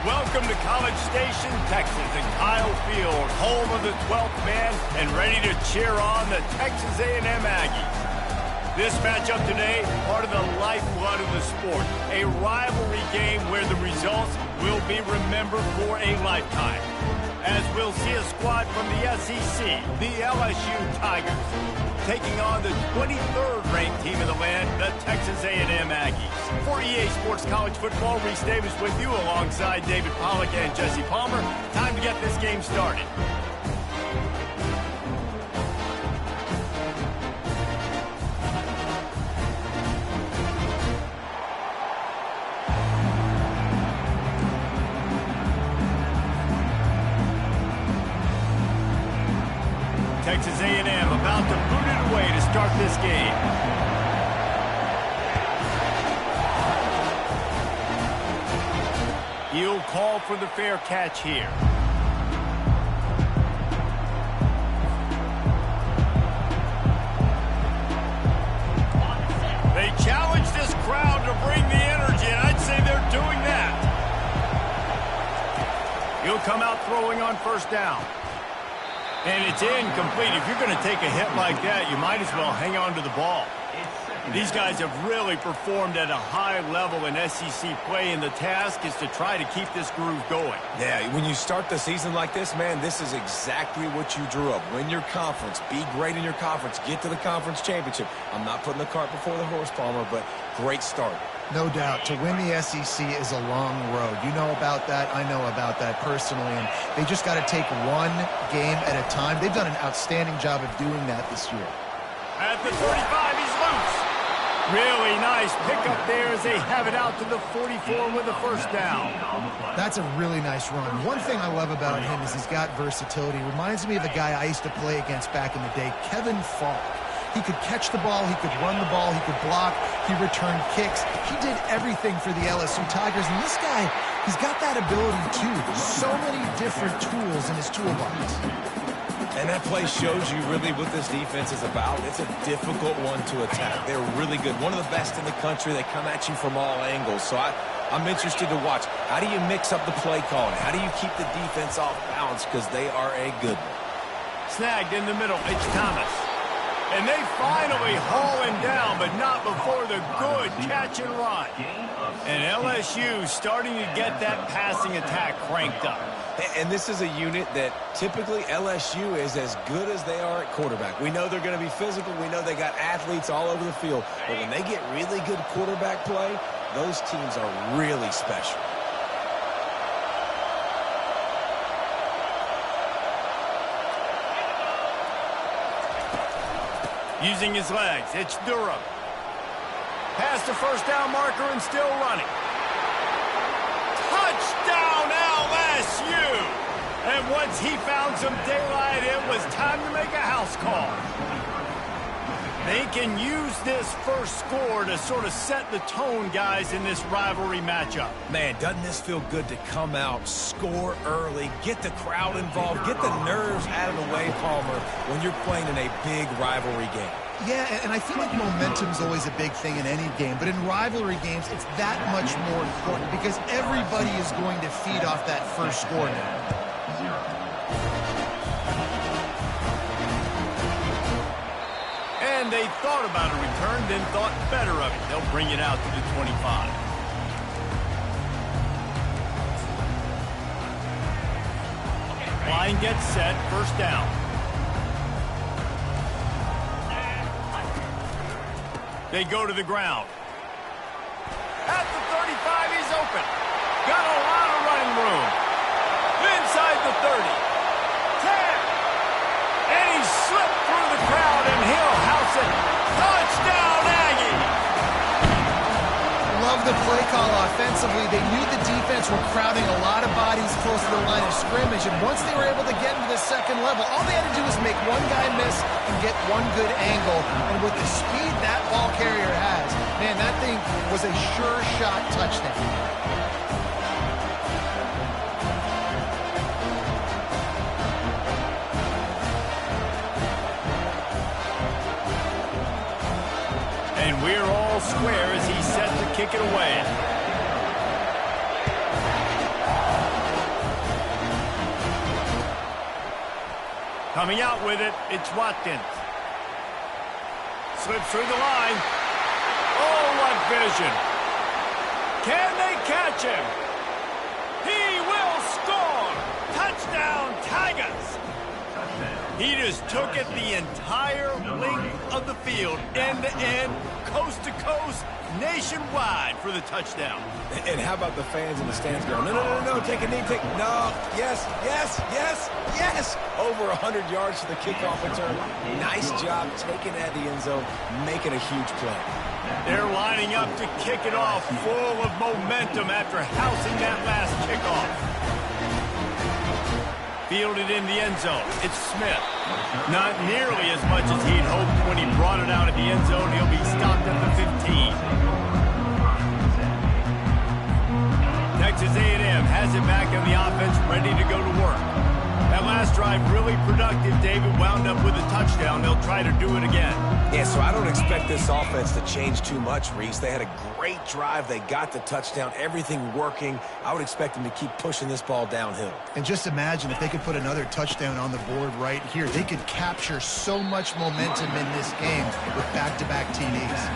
Welcome to College Station, Texas, and Kyle Field, home of the 12th man, and ready to cheer on the Texas A&M Aggies. This matchup today, part of the lifeblood of the sport, a rivalry game where the results will be remembered for a lifetime. As we'll see a squad from the SEC, the LSU Tigers, taking on the 23rd ranked team in the land, the Texas A&M Aggies. For EA Sports College Football, Reese Davis with you alongside David Pollack and Jesse Palmer. Time to get this game started. Texas A&M about to boot it away to start this game. He'll call for the fair catch here. They challenge this crowd to bring the energy, and I'd say they're doing that. He'll come out throwing on first down. And it's incomplete. If you're going to take a hit like that, you might as well hang on to the ball. These guys have really performed at a high level in SEC play, and the task is to try to keep this groove going. Yeah, when you start the season like this, man, this is exactly what you drew up. Win your conference, be great in your conference, get to the conference championship. I'm not putting the cart before the horse, Palmer, but great start. No doubt. To win the SEC is a long road. You know about that. I know about that personally. And they just got to take one game at a time. They've done an outstanding job of doing that this year. At the 35, he's loose. Really nice pickup there as they have it out to the 44 with a first down. That's a really nice run. One thing I love about him is he's got versatility. Reminds me of a guy I used to play against back in the day, Kevin Falk. He could catch the ball, he could run the ball, he could block, he returned kicks. He did everything for the LSU Tigers, and this guy, he's got that ability too. So many different tools in his toolbox. And that play shows you really what this defense is about. It's a difficult one to attack. They're really good. One of the best in the country. They come at you from all angles. So I'm interested to watch. How do you mix up the play calling? How do you keep the defense off balance? Because they are a good one. Snagged in the middle. It's Thomas. And they finally haul him down, but not before the good catch and run. And LSU starting to get that passing attack cranked up. And this is a unit that typically LSU is as good as they are at quarterback. We know they're going to be physical. We know they got athletes all over the field. But when they get really good quarterback play, those teams are really special. Using his legs, it's Durham. Past the first down marker and still running. Touchdown LSU! And once he found some daylight, it was time to make a house call. They can use this first score to sort of set the tone, guys, in this rivalry matchup. Man, doesn't this feel good to come out, score early, get the crowd involved, get the nerves out of the way, Palmer, when you're playing in a big rivalry game. Yeah, and I feel like momentum's always a big thing in any game, but in rivalry games, it's that much more important because everybody is going to feed off that first score now. And they thought about a return, then thought better of it. They'll bring it out to the 25. Line gets set, first down. They go to the ground. At the 35, he's open. Got a lot of running room. Inside the 30. 10. And he slipped through the crowd, and he'll house it. Touchdown, Aggie! Love the play call offensively. They knew the defense were crowding a lot of bodies close to the line of scrimmage, and once they were able to get into the second level, all they had to do was make one guy miss and get one good angle. And with the speed that ball carrier has, man, that thing was a sure shot touchdown. And we're all square as he's set to kick it away. Coming out with it, it's Watkins. Slips through the line. Oh, what vision. Can they catch him? He will score. Touchdown, Tigers. He just took it the entire length of the field, end to end, coast to coast, nationwide for the touchdown. And how about the fans in the stands going, no, no, no, no, take a knee, no, yes, yes, yes, yes. Over 100 yards to the kickoff return. Nice job taking that to the end zone, making a huge play. They're lining up to kick it off, full of momentum after housing that last kickoff. Fielded in the end zone. It's Smith. Not nearly as much as he'd hoped when he brought it out of the end zone. He'll be stopped at the 15. Texas A&M has it back in the offense, ready to go to work. That last drive really productive. David wound up with a touchdown. They'll try to do it again. Yeah, so I don't expect this offense to change too much, Reese. They had a great drive. They got the touchdown. Everything working. I would expect them to keep pushing this ball downhill. And just imagine if they could put another touchdown on the board right here. They could capture so much momentum in this game with back-to-back TDs.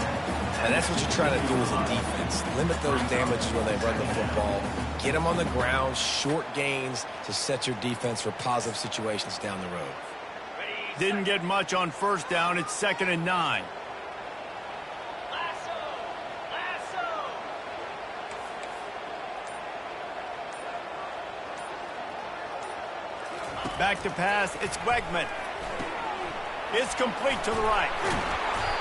And that's what you try to do as a defense. Limit those damages when they run the football. Get them on the ground, short gains to set your defense for positive situations down the road. Didn't get much on first down. It's 2nd and 9. Back to pass. It's Wegman. It's complete to the right.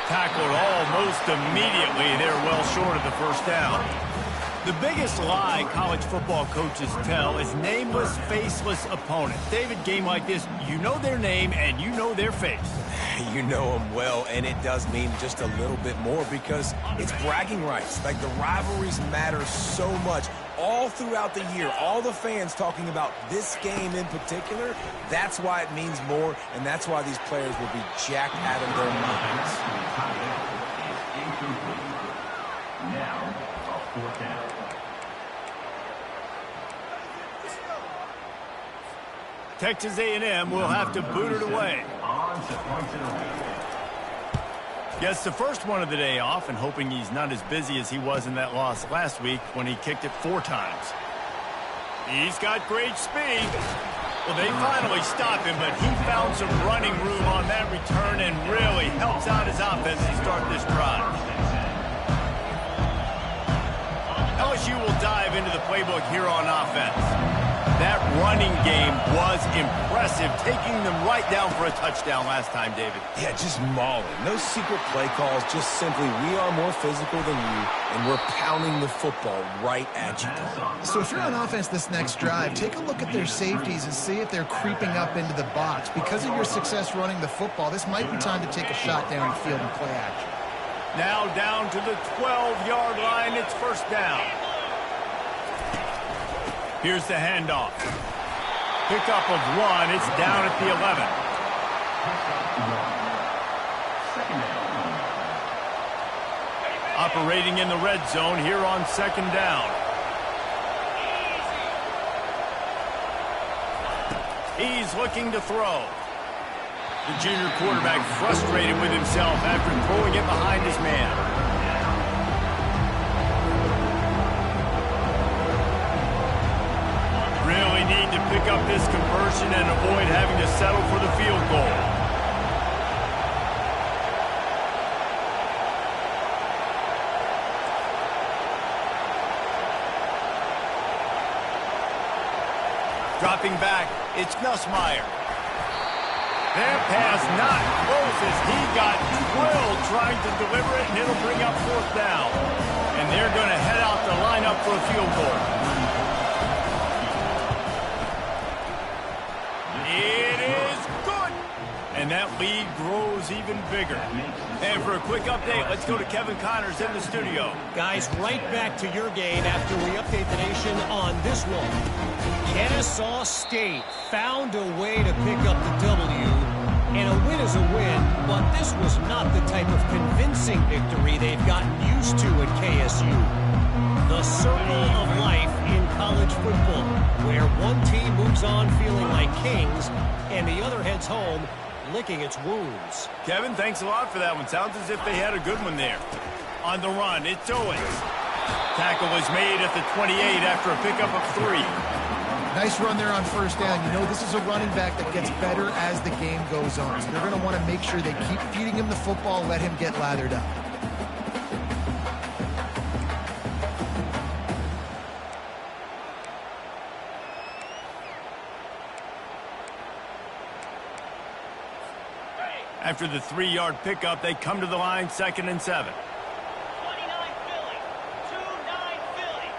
Tackled almost immediately. They're well short of the first down. The biggest lie college football coaches tell is nameless, faceless opponents. David, game like this, you know their name and you know their face. You know them well, and it does mean just a little bit more because it's bragging rights. Like, the rivalries matter so much all throughout the year. All the fans talking about this game in particular, that's why it means more, and that's why these players will be jacked out of their minds. Now, a 4th down. Texas A&M will have to boot it away. Gets the first one of the day off and hoping he's not as busy as he was in that loss last week when he kicked it 4 times. He's got great speed. Well, they finally stopped him, but he found some running room on that return and really helps out his offense to start this drive. LSU will dive into the playbook here on offense. That running game was impressive, taking them right down for a touchdown last time, David. Yeah, just mauling. No secret play calls, just simply we are more physical than you, and we're pounding the football right at you. So if you're on offense this next drive, take a look at their safeties and see if they're creeping up into the box. Because of your success running the football, this might be time to take a shot down the field and play action. Now down to the 12-yard line. It's 1st down. Here's the handoff. Pickup of 1. It's down at the 11. Operating in the red zone here on 2nd down. He's looking to throw. The junior quarterback frustrated with himself after throwing it behind his man. Really need to pick up this conversion and avoid having to settle for the field goal. Dropping back, it's Nussmeier. That pass not close as he got drilled trying to deliver it, and it'll bring up 4th down. And they're going to head out the lineup for a field goal. It is good. And that lead grows even bigger. And for a quick update, let's go to Kevin Connors in the studio. Guys, right back to your game after we update the nation on this one. Kennesaw State found a way to pick up the W, and a win is a win, but this was not the type of convincing victory they've gotten used to at KSU. The circle of life in college football. where one team moves on feeling like kings and the other heads home licking its wounds. Kevin, thanks a lot for that one. Sounds as if they had a good one there. On the run, it's Owens. Tackle is made at the 28 after a pickup of 3. Nice run there on first down. You know, this is a running back that gets better as the game goes on. So they're going to want to make sure they keep feeding him the football, let him get lathered up. After the 3-yard pickup, they come to the line, 2nd and 7. 29 Philly. 2-9 Philly.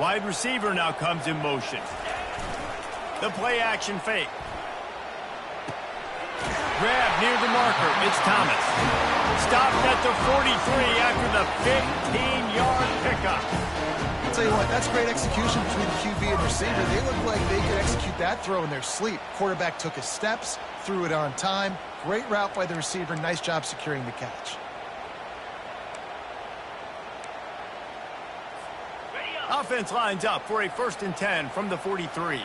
Wide receiver now comes in motion. The play action fake. Grab near the marker. It's Thomas. Stopped at the 43 after the 15-yard pickup. I'll tell you what, that's great execution between the QB and receiver. They look like they could execute that throw in their sleep. Quarterback took his steps, threw it on time. Great route by the receiver. Nice job securing the catch. Offense lines up for a 1st and 10 from the 43.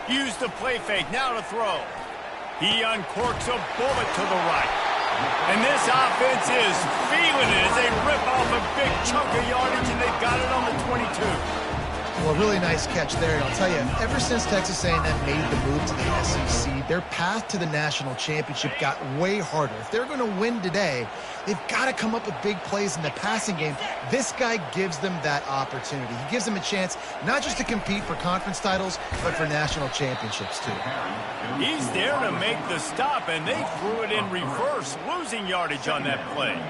Use the play fake, now to throw. He uncorks a bullet to the right. And this offense is feeling it as they rip off a big chunk of yardage, and they've got it on the 22. Well, really nice catch there. And I'll tell you, ever since Texas A&M made the move to the SEC, their path to the national championship got way harder. If they're going to win today, they've got to come up with big plays in the passing game. This guy gives them that opportunity. He gives them a chance not just to compete for conference titles, but for national championships, too. He's there to make the stop, and they threw it in reverse, losing yardage on that play.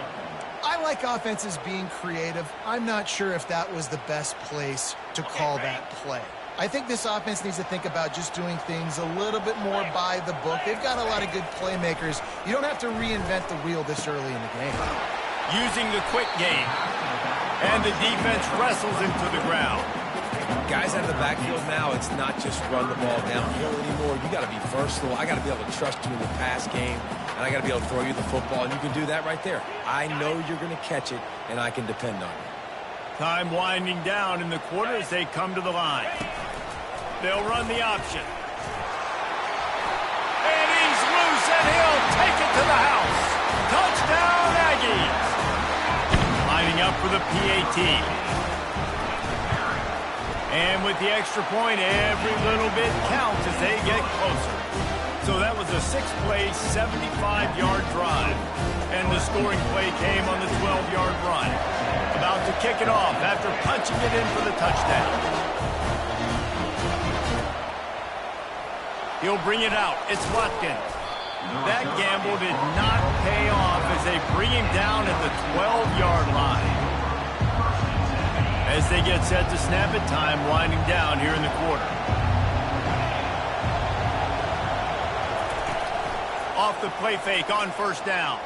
I like offenses being creative. I'm not sure if that was the best place to call that play. I think this offense needs to think about just doing things a little bit more by the book. They've got a lot of good playmakers. You don't have to reinvent the wheel this early in the game. Using the quick game. And the defense wrestles him to the ground. Guys out of the backfield now, it's not just run the ball downhill anymore. You got to be versatile. I got to be able to trust you in the pass game, and I got to be able to throw you the football, and you can do that right there. I know you're going to catch it, and I can depend on you. Time winding down in the quarter as they come to the line. They'll run the option. And he's loose, and he'll take it to the house. Touchdown, Aggies. Lining up for the PAT. And with the extra point, every little bit counts as they get closer. So that was a 6-play, 75-yard drive. And the scoring play came on the 12-yard run. About to kick it off after punching it in for the touchdown. He'll bring it out. It's Watkins. That gamble did not pay off as they bring him down at the 12-yard line. As they get set to snap it, time winding down here in the quarter. Off the play fake on first down.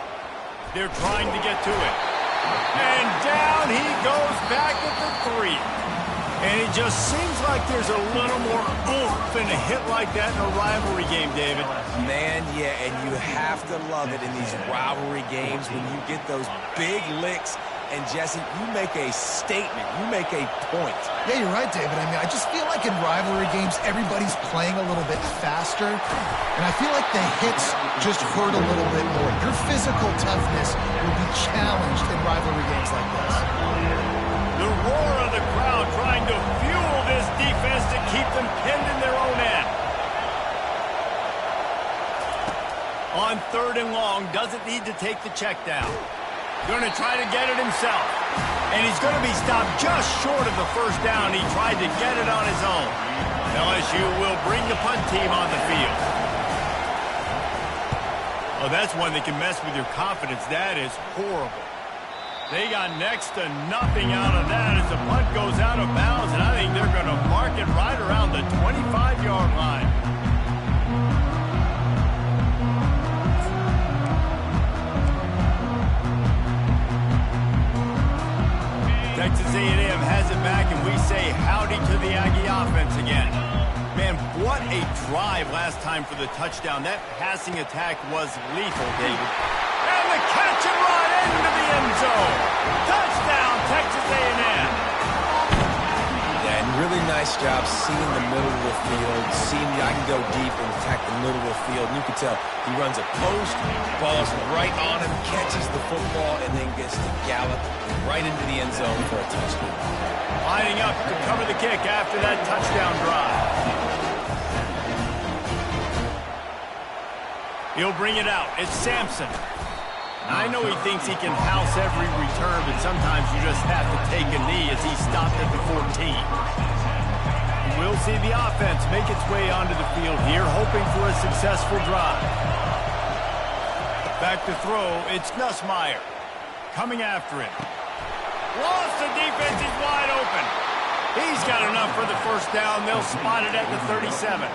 They're trying to get to it. And down he goes back at the 3. And it just seems like there's a little more oomph in a hit like that in a rivalry game, David. Man, yeah, and you have to love it in these rivalry games when you get those big licks. And, Jesse, you make a statement. You make a point. Yeah, you're right, David. I mean, I just feel like in rivalry games, everybody's playing a little bit faster. And I feel like the hits just hurt a little bit more. Your physical toughness will be challenged in rivalry games like this. The roar of the crowd trying to fuel this defense to keep them pinned in their own end. On 3rd and long, doesn't need to take the check down. Going to try to get it himself. And he's going to be stopped just short of the first down. He tried to get it on his own. LSU will bring the punt team on the field. Oh, that's one that can mess with your confidence. That is horrible. They got next to nothing out of that as the punt goes out of bounds, and I think they're going to mark it right around the 25-yard line. Texas A&M has it back, and we say howdy to the Aggie offense again. Man, what a drive last time for the touchdown. That passing attack was lethal, David. And the catch and run into the end zone. Touchdown, Texas A&M. nice job seeing the middle of the field, seeing I can go deep and attack the middle of the field. And you can tell he runs a post, ball's right on him, catches the football, and then gets to gallop right into the end zone for a touchdown. Lining up to cover the kick after that touchdown drive. He'll bring it out. It's Sampson. I know he thinks he can house every return, but sometimes you just have to take a knee as he stopped at the 14. We'll see the offense make its way onto the field here, hoping for a successful drive. Back to throw, it's Nussmeier. Coming after him. Lost, the defense is wide open. He's got enough for the first down. They'll spot it at the 37.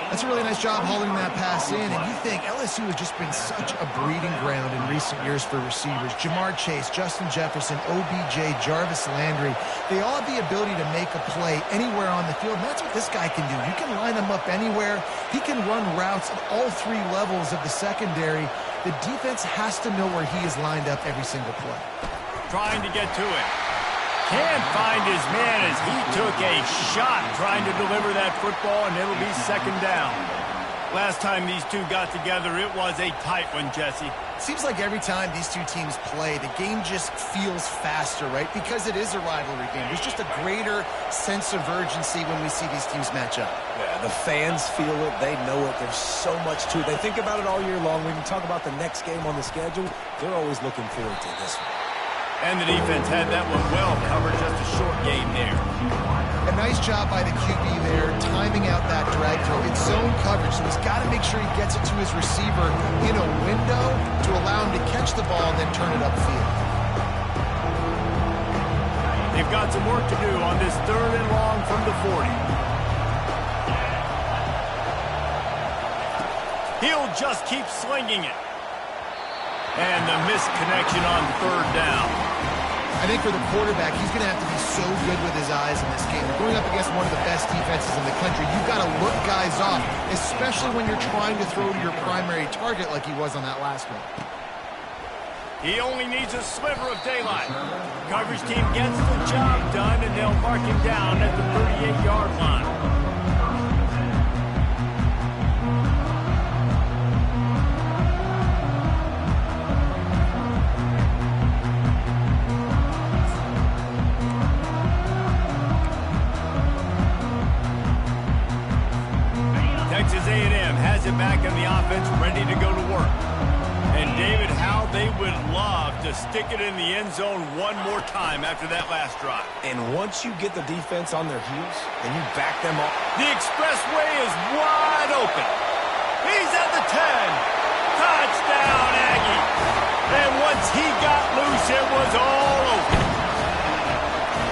That's a really nice job holding that pass in, and you think LSU has just been such a breeding ground in recent years for receivers. Jamar Chase, Justin Jefferson, OBJ, Jarvis Landry, they all have the ability to make a play anywhere on the field, and that's what this guy can do. You can line him up anywhere. He can run routes at all three levels of the secondary. The defense has to know where he is lined up every single play. Trying to get to it. Can't find his man as he took a shot trying to deliver that football, and it'll be second down. Last time these two got together, it was a tight one, Jesse. Seems like every time these two teams play, the game just feels faster, right? Because it is a rivalry game. There's just a greater sense of urgency when we see these teams match up. Yeah, the fans feel it. They know it. There's so much to it. They think about it all year long. When you talk about the next game on the schedule, they're always looking forward to this one. And the defense had that one well covered, just a short game there. A nice job by the QB there, timing out that drag throw. It's zone coverage, so he's got to make sure he gets it to his receiver in a window to allow him to catch the ball and then turn it upfield. They've got some work to do on this third and long from the 40. He'll just keep slinging it. And the missed connection on third down. I think for the quarterback, he's going to have to be so good with his eyes in this game. Going up against one of the best defenses in the country, you've got to look guys off, especially when you're trying to throw to your primary target like he was on that last one. He only needs a sliver of daylight. Coverage team gets the job done, and they'll mark him down at the 38-yard line. Texas A&M has it back in the offense, ready to go to work. And David, how they would love to stick it in the end zone one more time after that last drive. And once you get the defense on their heels, then you back them up. The expressway is wide open. He's at the 10. Touchdown, Aggie. And once he got loose, it was all over.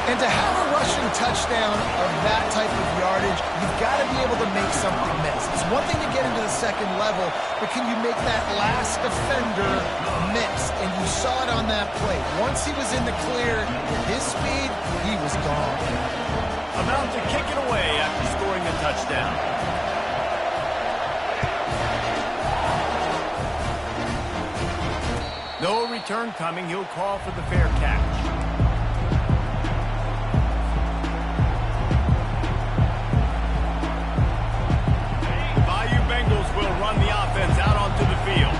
And to have a rushing touchdown of that type of yardage, you've got to be able to make something miss. It's one thing to get into the second level, but can you make that last defender miss? And you saw it on that play. Once he was in the clear, with his speed, he was gone. About to kick it away after scoring the touchdown. No return coming. He'll call for the fair catch. Will run the offense out onto the field.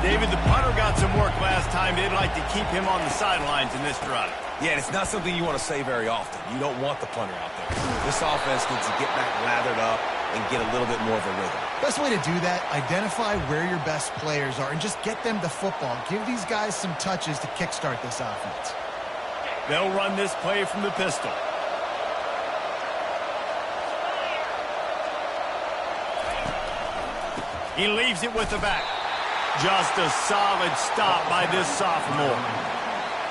David, the punter got some work last time. They'd like to keep him on the sidelines in this drive. Yeah, it's not something you want to say very often. You don't want the punter out there. This offense needs to get back lathered up and get a little bit more of a rhythm. Best way to do that, identify where your best players are and just get them the football. Give these guys some touches to kickstart this offense. They'll run this play from the pistol. He leaves it with the back. Just a solid stop by this sophomore.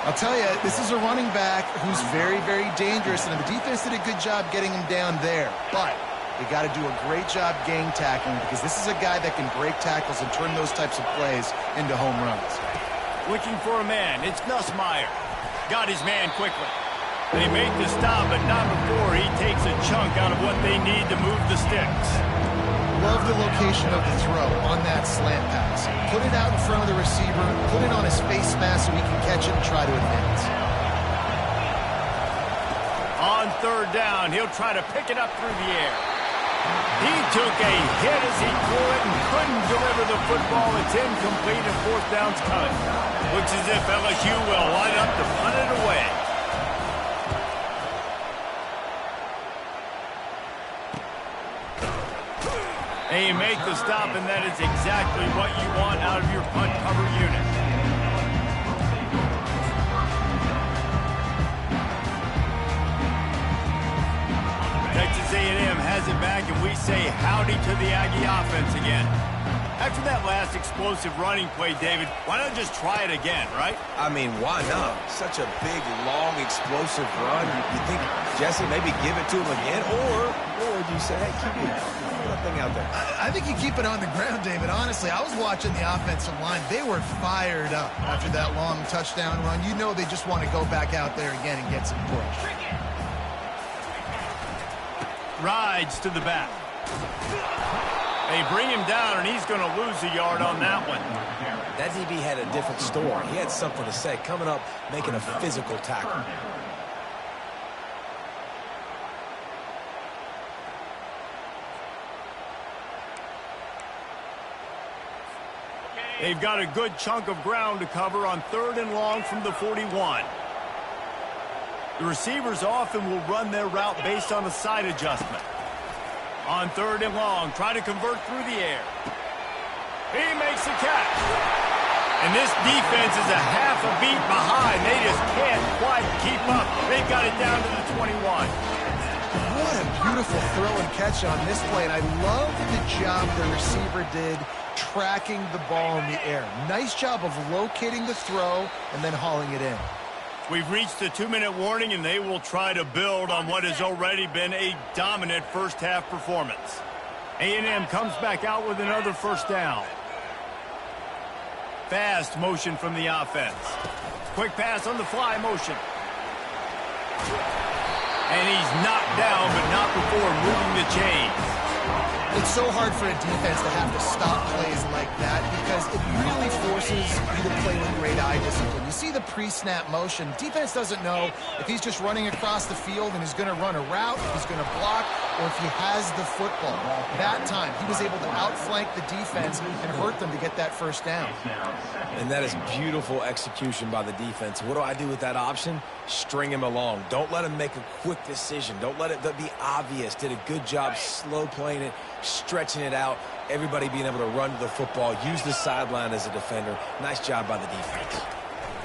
I'll tell you, this is a running back who's very, very dangerous, and the defense did a good job getting him down there. But they got to do a great job gang tackling because this is a guy that can break tackles and turn those types of plays into home runs. Looking for a man. It's Nussmeier. Got his man quickly. They make the stop, but not before he takes a chunk out of what they need to move the sticks. Love the location of the throw on that slant pass. Put it out in front of the receiver, put it on his face mask so he can catch it and try to advance. On third down. He'll try to pick it up through the air. He took a hit as he threw it and couldn't deliver the football. It's incomplete and fourth down's coming. Looks as if LSU will line up to punt it away. And you make the stop, and that is exactly what you want out of your punt cover unit. Texas A&M has it back, and we say howdy to the Aggie offense again. After that last explosive running play, David, why not just try it again, right? I mean, why not? Such a big, long, explosive run. You think, Jesse, maybe give it to him again? Or do you say, hey, keep that thing out there? I think you keep it on the ground, David. Honestly, I was watching the offensive line. They were fired up after that long touchdown run. You know they just want to go back out there again and get some push. Rides to the back. They bring him down, and he's going to lose a yard on that one. That DB had a different story. He had something to say, coming up, making a physical tackle. They've got a good chunk of ground to cover on third and long from the 41. The receivers often will run their route based on a side adjustment. On third and long, try to convert through the air. He makes the catch. And this defense is a half a beat behind. They just can't quite keep up. They've got it down to the 21. What a beautiful throw and catch on this play. And I love the job the receiver did tracking the ball in the air. Nice job of locating the throw and then hauling it in. We've reached the 2-minute warning, and they will try to build on what has already been a dominant first-half performance. A&M comes back out with another first down. Fast motion from the offense. Quick pass on the fly motion. And he's knocked down, but not before moving the chains. It's so hard for a defense to have to stop plays like that because it really forces you to play with great eye discipline. You see the pre-snap motion. Defense doesn't know if he's just running across the field and he's going to run a route, if he's going to block, or if he has the football. That time, he was able to outflank the defense and hurt them to get that first down. And that is beautiful execution by the defense. What do I do with that option? String him along. Don't let him make a quick decision. Don't let it be obvious. Did a good job slow playing it, stretching it out, everybody being able to run to the football, use the sideline as a defender. Nice job by the defense.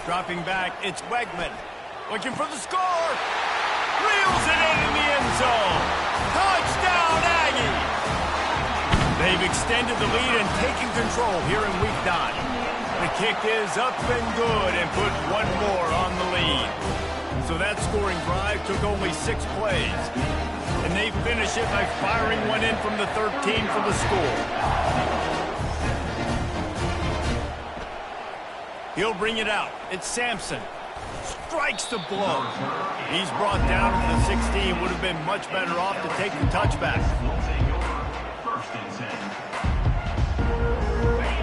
Dropping back, it's Wegman. Looking for the score. Reels it in the end zone. Touchdown, Aggie. They've extended the lead and taken control here in week 9. The kick is up and good and put one more on the lead. So that scoring drive took only 6 plays. And they finish it by firing one in from the 13 for the score. He'll bring it out. It's Sampson. Strikes the blow. He's brought down to the 16. Would have been much better off to take the touchback.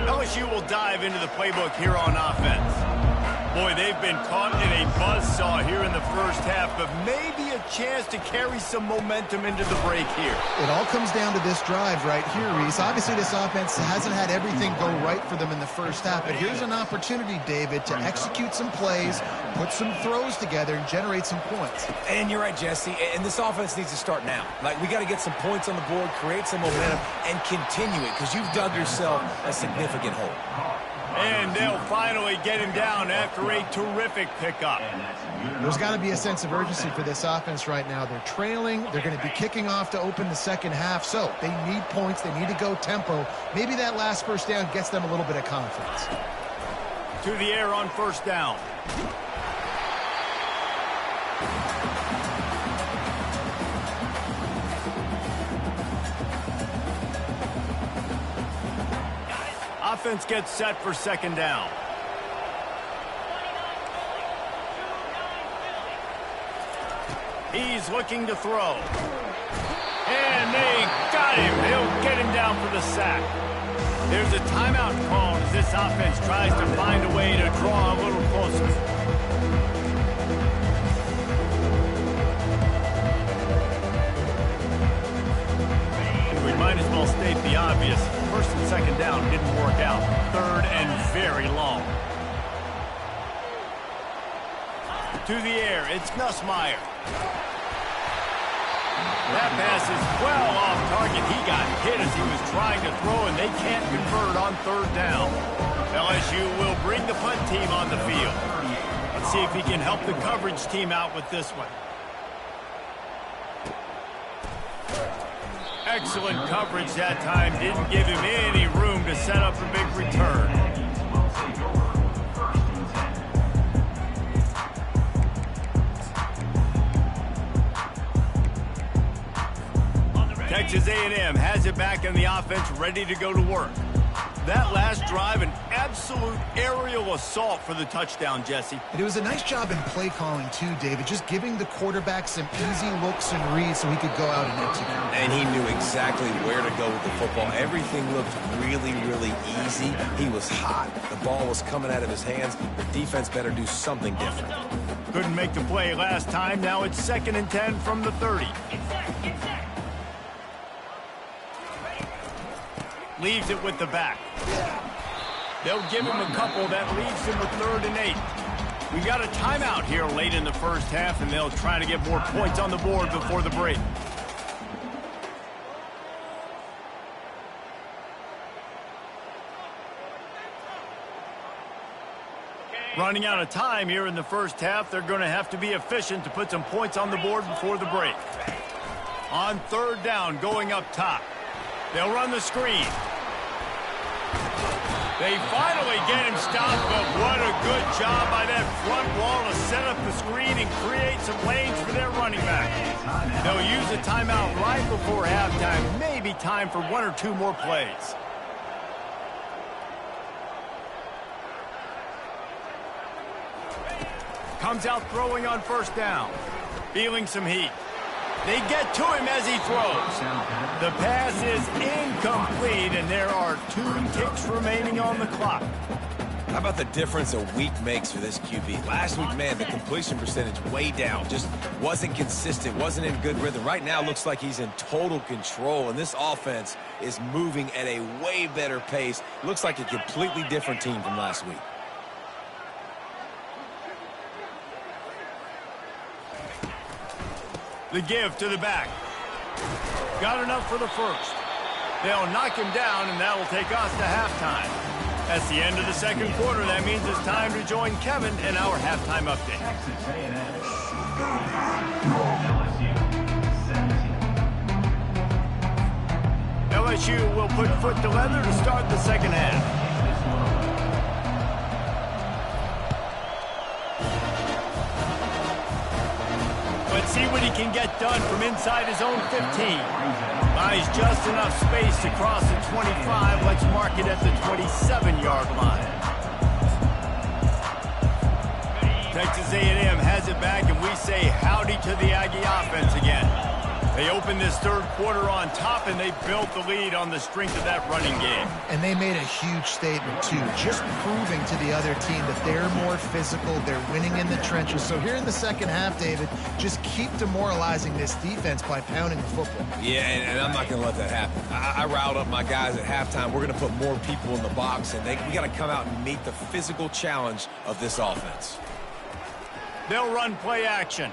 LSU will dive into the playbook here on offense. Boy, they've been caught in a buzzsaw here in the first half, but maybe a chance to carry some momentum into the break here. It all comes down to this drive right here, Reese. Obviously, this offense hasn't had everything go right for them in the first half, but here's an opportunity, David, to execute some plays, put some throws together, and generate some points. And you're right, Jesse, and this offense needs to start now. Like, we got to get some points on the board, create some momentum, and continue it, because you've dug yourself a significant hole. And they'll finally get him down after a terrific pickup. There's got to be a sense of urgency for this offense right now. They're trailing. They're going to be kicking off to open the second half. So they need points. They need to go tempo. Maybe that last first down gets them a little bit of confidence. To the air on first down. Offense gets set for second down. He's looking to throw. And they got him. They'll get him down for the sack. There's a timeout called as this offense tries to find a way to draw a little closer. the obvious. First and second down didn't work out. Third and very long. To the air, it's Nussmeier. That pass is well off target. He got hit as he was trying to throw, and they can't convert on third down. LSU will bring the punt team on the field. Let's see if he can help the coverage team out with this one. Excellent coverage that time. Didn't give him any room to set up a big return. Texas A&M has it back in the offense, ready to go to work. That last drive, an absolute aerial assault for the touchdown, Jesse. And it was a nice job in play calling, too, David, just giving the quarterback some easy looks and reads so he could go out and execute. And he knew exactly where to go with the football. Everything looked really, really easy. He was hot. The ball was coming out of his hands. The defense better do something different. Couldn't make the play last time. Now it's 2nd and 10 from the 30. Leaves it with the back. They'll give him a couple. That leaves him with 3rd and 8. We've got a timeout here late in the first half, and they'll try to get more points on the board before the break. Running out of time here in the first half. They're going to have to be efficient to put some points on the board before the break. On 3rd down, going up top. They'll run the screen. They finally get him stopped, but what a good job by that front wall to set up the screen and create some lanes for their running back. They'll use a timeout right before halftime. Maybe time for 1 or 2 more plays. Comes out throwing on 1st down. Feeling some heat. They get to him as he throws. The pass is incomplete, and there are 2 ticks remaining on the clock. How about the difference a week makes for this QB? Last week, man, the completion percentage way down. Just wasn't consistent, wasn't in good rhythm. Right now, looks like he's in total control, and this offense is moving at a way better pace. Looks like a completely different team from last week. The give to the back. Got enough for the first. They'll knock him down, and that will take us to halftime. That's the end of the second quarter. That means it's time to join Kevin in our halftime update. Texas A&M. LSU 17. LSU will put foot to leather to start the second half. Let's see what he can get done from inside his own 15. Buys just enough space to cross the 25. Let's mark it at the 27-yard line. Texas A&M has it back, and we say howdy to the Aggie offense again. They opened this third quarter on top, and they built the lead on the strength of that running game. And they made a huge statement, too, just proving to the other team that they're more physical, they're winning in the trenches. So here in the second half, David, just keep demoralizing this defense by pounding the football. Yeah, and I'm not going to let that happen. I riled up my guys at halftime. We're going to put more people in the box, and we got to come out and meet the physical challenge of this offense. They'll run play action.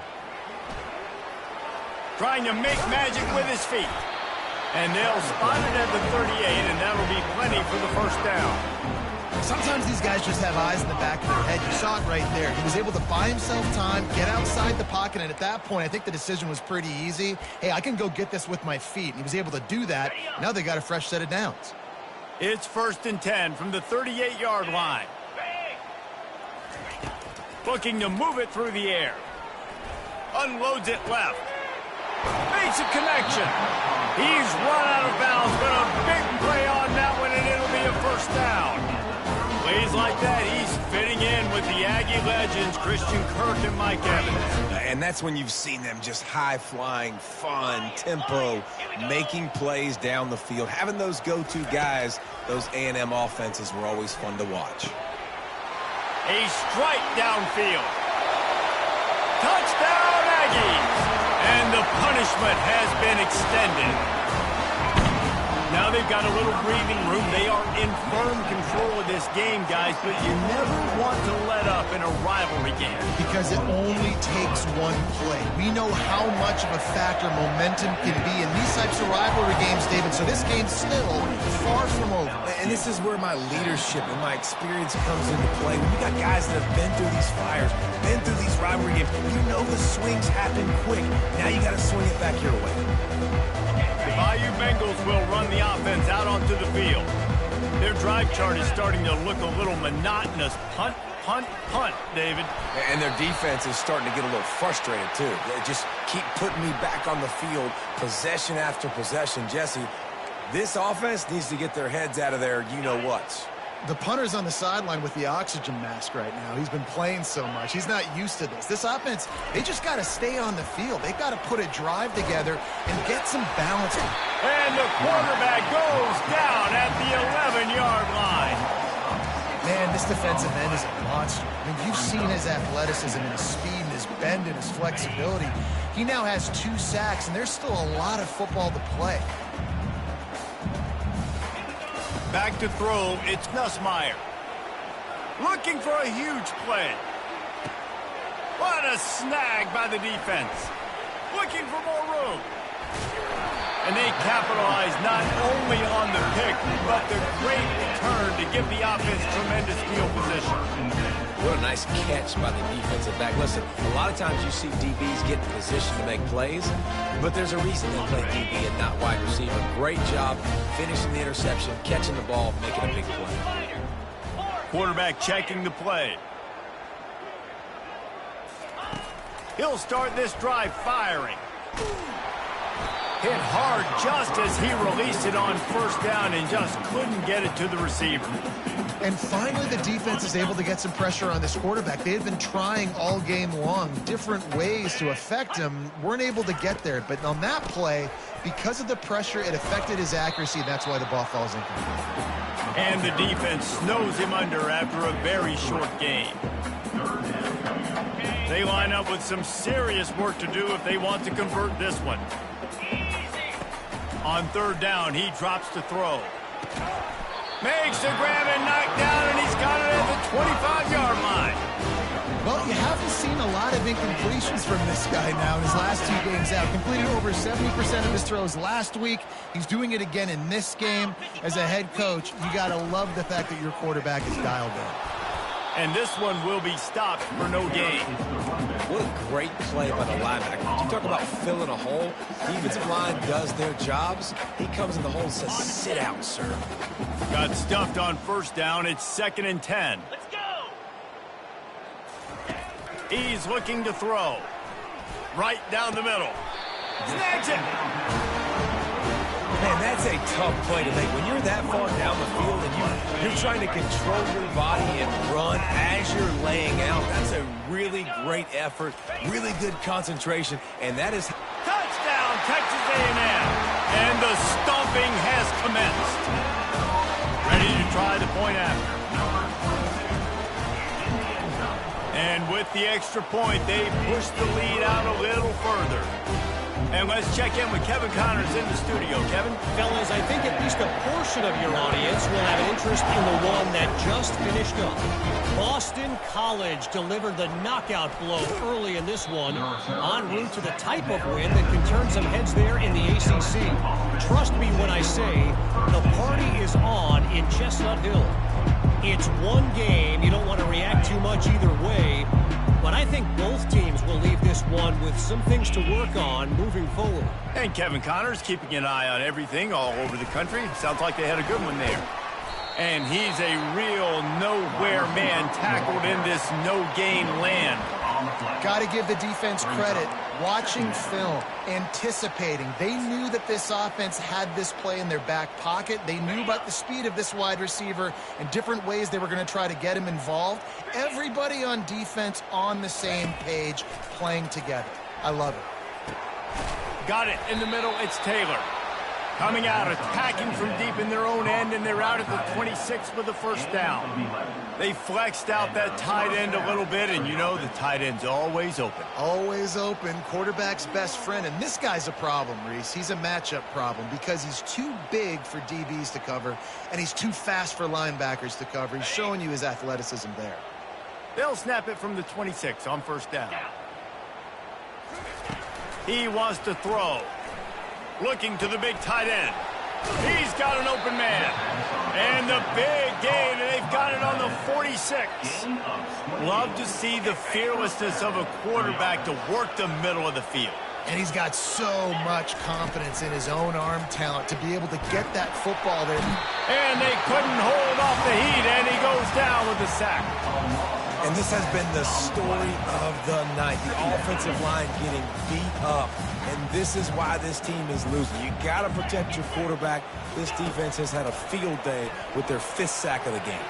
Trying to make magic with his feet. And they'll spot it at the 38, and that'll be plenty for the first down. Sometimes these guys just have eyes in the back of their head. You saw it right there. He was able to buy himself time, get outside the pocket, and at that point, I think the decision was pretty easy. Hey, I can go get this with my feet. And he was able to do that. Now they got a fresh set of downs. It's 1st and 10 from the 38-yard line. Looking to move it through the air. Unloads it left. Makes a connection. He's run out of bounds, but a big play on that one, and it'll be a first down. Plays like that, he's fitting in with the Aggie legends, Christian Kirk and Mike Evans. And that's when you've seen them just high-flying, fun, tempo, making plays down the field. Having those go-to guys, those A&M offenses were always fun to watch. A strike downfield. Touchdown, Aggies! And the punishment has been extended. Now they've got a little breathing room. They are in firm control of this game, guys, but you never want to let up in a rivalry game. Because it only takes one play. We know how much of a factor momentum can be in these types of rivalry games, David, so this game's still far from over. And this is where my leadership and my experience comes into play. When you got guys that have been through these fires, been through these rivalry games, you know the swings happen quick. Now you got to swing it back your way. The Bayou Bengals will run the offense out onto the field. Their drive chart is starting to look a little monotonous. Punt, punt, punt, David. And their defense is starting to get a little frustrated, too. They just keep putting me back on the field, possession after possession. Jesse, this offense needs to get their heads out of their you-know-whats. The punter's on the sideline with the oxygen mask right now. He's been playing so much. He's not used to this. This offense, they just got to stay on the field. They've got to put a drive together and get some balance. And the quarterback goes down at the 11-yard line. Man, this defensive end is a monster. I mean, you've seen his athleticism and his speed and his bend and his flexibility. He now has 2 sacks, and there's still a lot of football to play. Back to throw, it's Nussmeier. Looking for a huge play. What a snag by the defense. Looking for more room. And they capitalize not only on the pick, but the great return to give the offense tremendous field position. What a nice catch by the defensive back. Listen, a lot of times you see DBs get in position to make plays, but there's a reason they play DB and not wide receiver. Great job finishing the interception, catching the ball, making a big play. Quarterback checking the play. He'll start this drive firing. Hit hard just as he released it on first down and just couldn't get it to the receiver. And finally, the defense is able to get some pressure on this quarterback. They had been trying all game long different ways to affect him, weren't able to get there. But on that play, because of the pressure, it affected his accuracy, and that's why the ball falls incomplete. And the defense snows him under after a very short game. They line up with some serious work to do if they want to convert this one. On third down, he drops to throw. Makes the grab and knocked down, and he's got it at the 25-yard line. Well, you haven't seen a lot of incompletions from this guy now in his last 2 games out. Completed over 70% of his throws last week. He's doing it again in this game. As a head coach, you got to love the fact that your quarterback is dialed in. And this one will be stopped for no gain. What a great play by the linebacker. You talk about filling a hole. Defensive line does their jobs. He comes in the hole and says, sit out, sir. Got stuffed on first down. It's 2nd and 10. Let's go! He's looking to throw. Right down the middle. Snags it. Man, that's a tough play to make. When you're that far down the field and you're trying to control your body and run as you're laying out, that's a really great effort, really good concentration, and that is... Touchdown, Texas A&M. And the stomping has commenced. Ready to try the point after. And with the extra point, they push the lead out a little further. And let's check in with Kevin Connors in the studio. Kevin? Fellas, I think at least a portion of your audience will have an interest in the one that just finished up. Boston College delivered the knockout blow early in this one, en route to the type of win that can turn some heads there in the ACC. Trust me when I say the party is on in Chestnut Hill. It's one game. You don't want to react too much either way. But I think both teams will leave this one with some things to work on moving forward. And Kevin Connors keeping an eye on everything all over the country. Sounds like they had a good one there. And he's a real nowhere man tackled in this no-gain land. Got to give the defense credit. Watching film, anticipating. They knew that this offense had this play in their back pocket. They knew about the speed of this wide receiver and different ways they were going to try to get him involved. Everybody on defense on the same page, playing together. I love it. Got it in the middle. It's Taylor. Coming out, attacking from deep in their own end, and they're out at the 26 for the first down. They flexed out that tight end a little bit, and you know the tight end's always open. Always open, quarterback's best friend. And this guy's a problem, Reese. He's a matchup problem because he's too big for DBs to cover, and he's too fast for linebackers to cover. He's showing you his athleticism there. They'll snap it from the 26 on first down. He wants to throw. Looking to the big tight end. He's got an open man. And the big gain, and they've got it on the 46. Love to see the fearlessness of a quarterback to work the middle of the field. And he's got so much confidence in his own arm talent to be able to get that football there. And they couldn't hold off the heat, and he goes down with a sack. And this has been the story of the night. The offensive line getting beat up. And this is why this team is losing. You got to protect your quarterback. This defense has had a field day with their 5th sack of the game.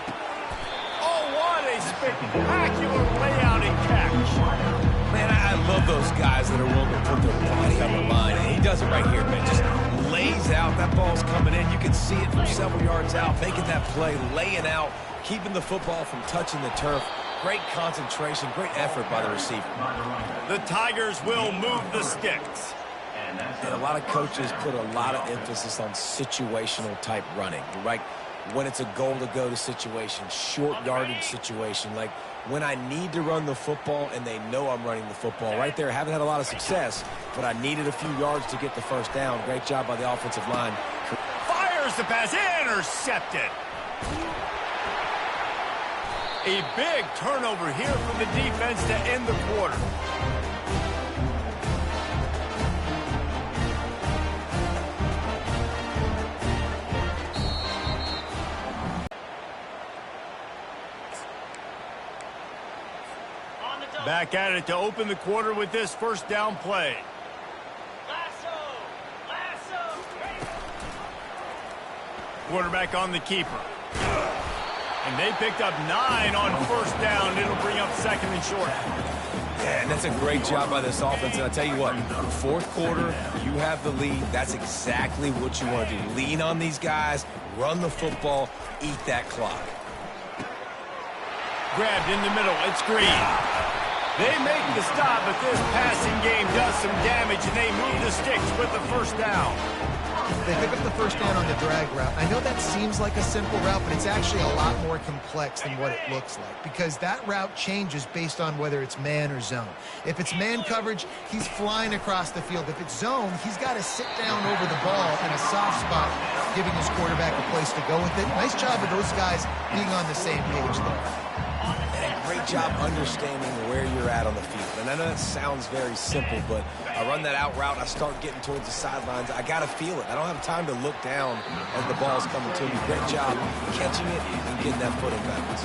Oh, what a spectacular layout and catch. Man, I love those guys that are willing to put their body on the line. And he does it right here, man. Just lays out. That ball's coming in. You can see it from several yards out, making that play, laying out, keeping the football from touching the turf. Great concentration, great effort by the receiver. The Tigers will move the sticks. And a lot of coaches put a lot of emphasis on situational type running, right? When it's a goal-to-go situation, short yardage situation, like when I need to run the football and they know I'm running the football. Right there, haven't had a lot of success, but I needed a few yards to get the first down. Great job by the offensive line. Fires the pass, intercepted. A big turnover here for the defense to end the quarter. Back at it to open the quarter with this first down play. Quarterback on the keeper. And they picked up 9 on first down. It'll bring up second and short. Yeah, and that's a great job by this offense. And I'll tell you what, fourth quarter, you have the lead. That's exactly what you want to do. Lean on these guys, run the football, eat that clock. Grabbed in the middle. It's Green. They make the stop, but this passing game does some damage, and they move the sticks with the first down. They pick up the first down on the drag route. I know that seems like a simple route, but it's actually a lot more complex than what it looks like because that route changes based on whether it's man or zone. If it's man coverage, he's flying across the field. If it's zone, he's got to sit down over the ball in a soft spot, giving his quarterback a place to go with it. Nice job of those guys being on the same page there. And a great job understanding where you're at on the field. And I know that sounds very simple, but I run that out route, I start getting towards the sidelines. I got to feel it. I don't have time to look down as the ball's coming to me. Great job catching it and getting that foot in bounds.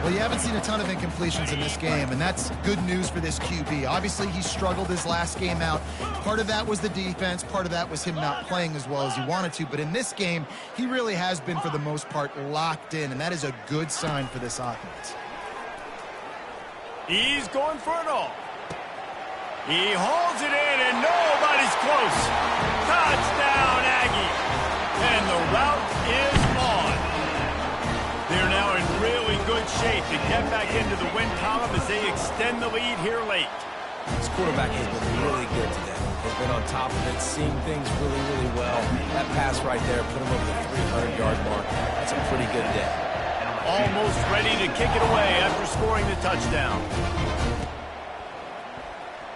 Well, you haven't seen a ton of incompletions in this game, and that's good news for this QB. Obviously, he struggled his last game out. Part of that was the defense. Part of that was him not playing as well as he wanted to. But in this game, he really has been, for the most part, locked in, and that is a good sign for this offense. He's going for it all. He hauls it in, and nobody's close. Touchdown, Aggie. And the route is on. They're now in really good shape to get back into the win column as they extend the lead here late. This quarterback has been really good today. Has been on top of it, seeing things really, really well. That pass right there put him over the 300-yard mark. That's a pretty good day. Almost ready to kick it away after scoring the touchdown.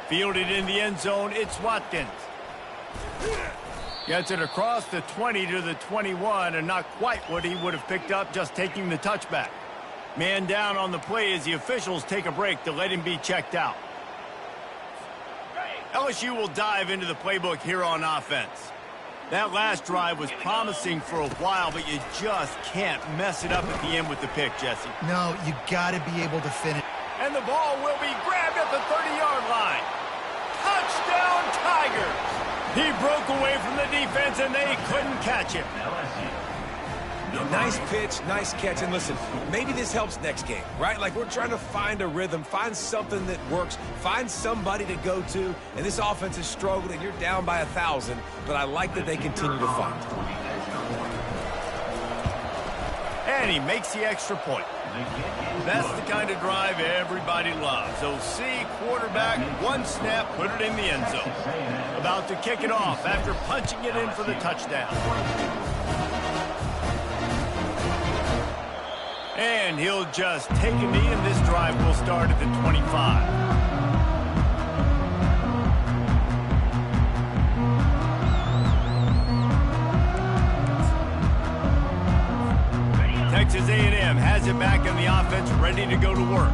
Fielded in the end zone, it's Watkins. Gets it across the 20 to the 21, and not quite what he would have picked up just taking the touchback. Man down on the play as the officials take a break to let him be checked out. LSU will dive into the playbook here on offense. That last drive was promising for a while, but you just can't mess it up at the end with the pick, Jesse. No, you got to be able to finish. And the ball will be grabbed at the 30-yard line. Touchdown, Tigers! He broke away from the defense, and they couldn't catch him. Yeah, nice pitch, nice catch. And listen, maybe this helps next game, right? Like we're trying to find a rhythm, find something that works, find somebody to go to. And this offense is struggling. You're down by 1,000, but I like that they continue to fight. And he makes the extra point. That's the kind of drive everybody loves. OC, quarterback, one snap, put it in the end zone. About to kick it off after punching it in for the touchdown. And he'll just take a knee, and this drive will start at the 25. Texas A&M has it back in the offense, ready to go to work.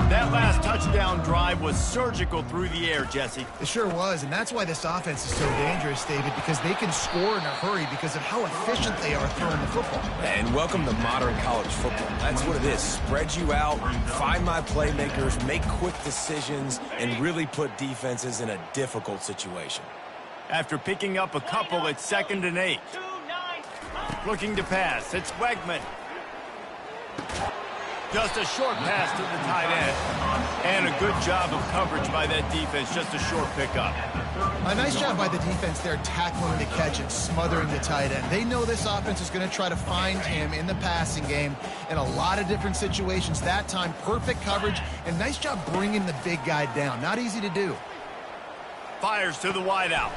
That last touchdown drive was surgical through the air, Jesse. It sure was, and that's why this offense is so dangerous, David, because they can score in a hurry because of how efficient they are throwing the football. And welcome to modern college football. That's what it is. Spread you out, find my playmakers, make quick decisions, and really put defenses in a difficult situation. After picking up a couple, it's 2nd and 8. Looking to pass, it's Wegman. Just a short pass to the tight end. And a good job of coverage by that defense, just a short pickup. A nice job by the defense there, tackling the catch and smothering the tight end. They know this offense is going to try to find him in the passing game in a lot of different situations. That time, perfect coverage, and nice job bringing the big guy down. Not easy to do. Fires to the wideout.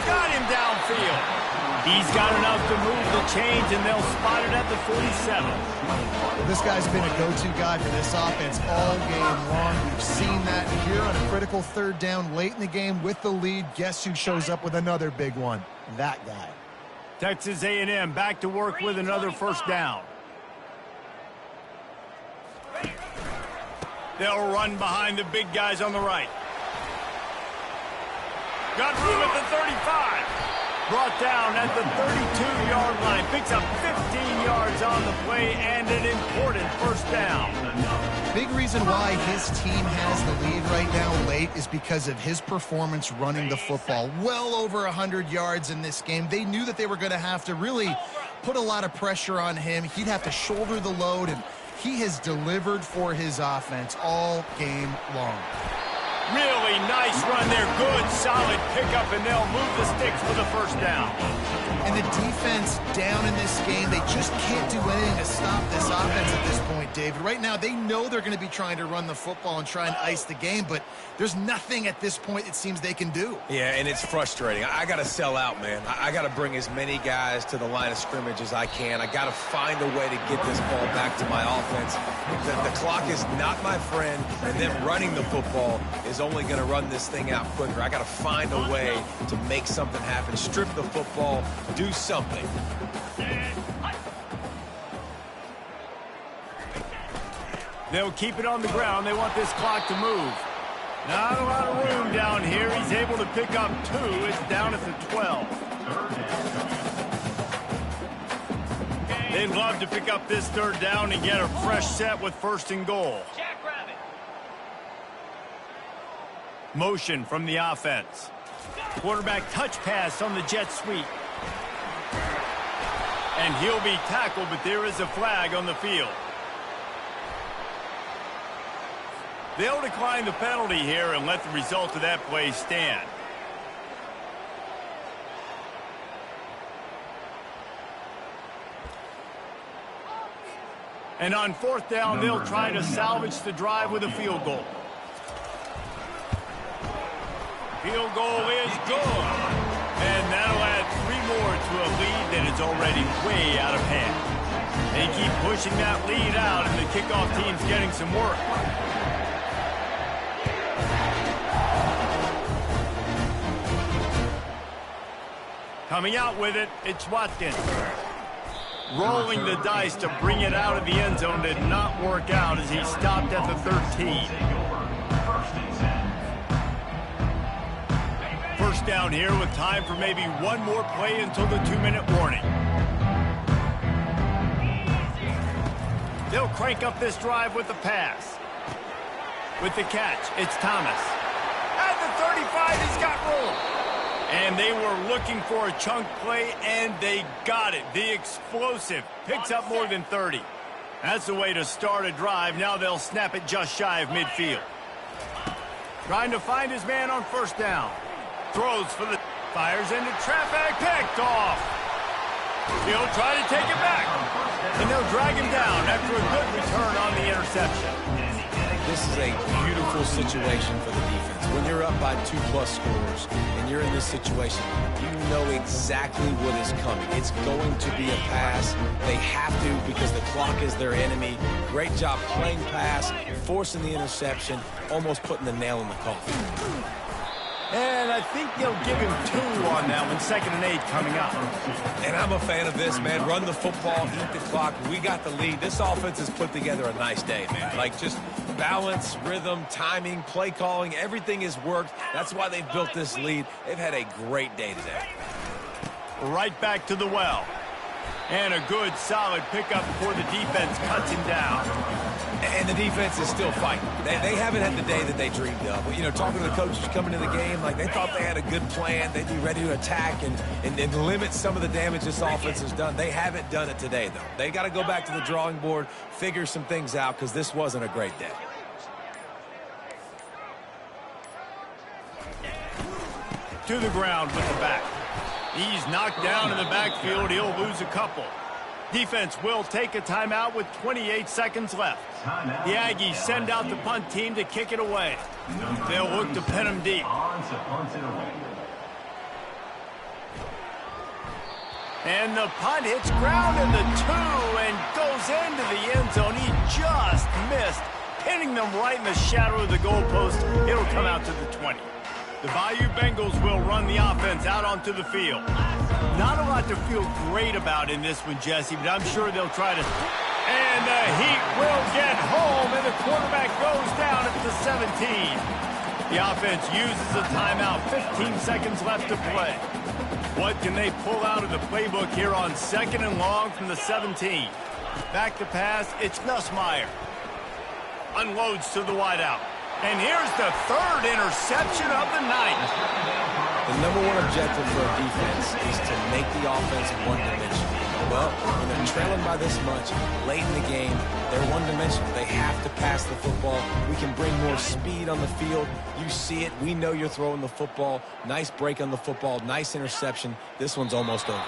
Got him downfield. He's got enough to move the chains, and they'll spot it at the 47. Well, this guy's been a go-to guy for this offense all game long. We've seen that here on a critical 3rd down late in the game with the lead. Guess who shows up with another big one? That guy. Texas A&M back to work with another 1st down. They'll run behind the big guys on the right. Got room at the 35. Brought down at the 32-yard line. Picks up 15 yards on the play and an important 1st down. Big reason why his team has the lead right now late is because of his performance running the football. Well over 100 yards in this game. They knew that they were going to have to really put a lot of pressure on him. He'd have to shoulder the load, and he has delivered for his offense all game long. Really nice run there. Good, solid pickup, and they'll move the sticks for the 1st down. And the defense down in this game, they just can't do anything to stop this offense at this point, David. Right now, they know they're going to be trying to run the football and try and ice the game, but there's nothing at this point it seems they can do. Yeah, and it's frustrating. I got to sell out, man. I got to bring as many guys to the line of scrimmage as I can. I got to find a way to get this ball back to my offense. The clock is not my friend, and them running the football is only going to run this thing out quicker. I got to find a way to make something happen, strip the football, do something. They'll keep it on the ground. They want this clock to move. Not a lot of room down here. He's able to pick up 2. It's down at the 12. They'd love to pick up this 3rd down and get a fresh set with 1st and goal. Motion from the offense. Quarterback touch pass on the jet sweep. And he'll be tackled, but there is a flag on the field. They'll decline the penalty here and let the result of that play stand. And on 4th down, they'll try to salvage the drive with a field goal. Field goal is good. And that'll add 3 more to a lead that is already way out of hand. They keep pushing that lead out, and the kickoff team's getting some work. Coming out with it, it's Watkins. Rolling the dice to bring it out of the end zone did not work out as he stopped at the 13. 1st down here with time for maybe one more play until the 2-minute warning. They'll crank up this drive with the pass. With the catch, it's Thomas. At the 35, he's got room. And And they were looking for a chunk play, and they got it. The explosive picks up more than 30. That's the way to start a drive. Now they'll snap it just shy of midfield. Trying to find his man on first down. Throws for the... Fires into traffic. Picked off. He'll try to take it back. And they'll drag him down after a good return on the interception. This is a beautiful situation for the defense. When you're up by 2+ scores and you're in this situation, you know exactly what is coming. It's going to be a pass. They have to because the clock is their enemy. Great job playing pass, forcing the interception, almost putting the nail in the coffin. And I think they'll give him 2 on that one. 2nd and 8 coming up. And I'm a fan of this, man. Run the football, eat the clock. We got the lead. This offense has put together a nice day, man. Like just balance, rhythm, timing, play calling, everything has worked. That's why they've built this lead. They've had a great day today. Right back to the well. And a good, solid pickup before the defense cuts him down. And the defense is still fighting. They haven't had the day that they dreamed of. You know, talking to the coaches coming to the game, like they thought they had a good plan. They'd be ready to attack and limit some of the damage this offense has done. They haven't done it today, though. They got to go back to the drawing board, figure some things out, because this wasn't a great day. To the ground with the back. He's knocked down in the backfield. He'll lose a couple. Defense will take a timeout with 28 seconds left. The Aggies send out the punt team to kick it away. They'll look to pin him deep. And the punt hits ground in the 2 and goes into the end zone. He just missed, pinning them right in the shadow of the goalpost. It'll come out to the 20. The Bayou Bengals will run the offense out onto the field. Not a lot to feel great about in this one, Jesse, but I'm sure they'll try to... And the Heat will get home, and the quarterback goes down at the 17. The offense uses a timeout, 15 seconds left to play. What can they pull out of the playbook here on 2nd and long from the 17? Back to pass, it's Nussmeier. Unloads to the wideout. And here's the 3rd interception of the night. The #1 objective for a defense is to make the offense one-dimensional. Well, when they're trailing by this much, late in the game, they're one-dimensional. They have to pass the football. We can bring more speed on the field. You see it. We know you're throwing the football. Nice break on the football. Nice interception. This one's almost over.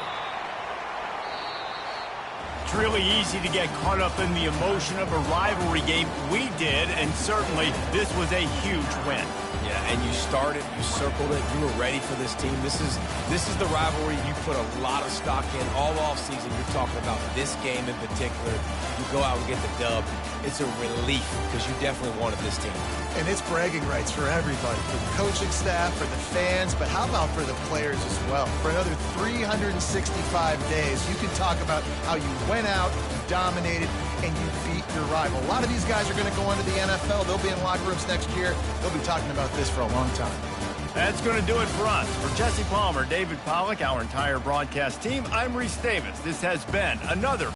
It's really easy to get caught up in the emotion of a rivalry game. We did, and certainly this was a huge win. Yeah, and you started, you circled it, you were ready for this team. This is the rivalry you put a lot of stock in all offseason. You're talking about this game in particular. You go out and get the dub. It's a relief because you definitely wanted this team. And it's bragging rights for everybody, for the coaching staff, for the fans, but how about for the players as well? For another 365 days, you can talk about how you went out, you dominated, and you beat your rival. A lot of these guys are going to go into the NFL. They'll be in locker rooms next year. They'll be talking about this for a long time. That's going to do it for us. For Jesse Palmer, David Pollack, our entire broadcast team, I'm Reese Davis. This has been another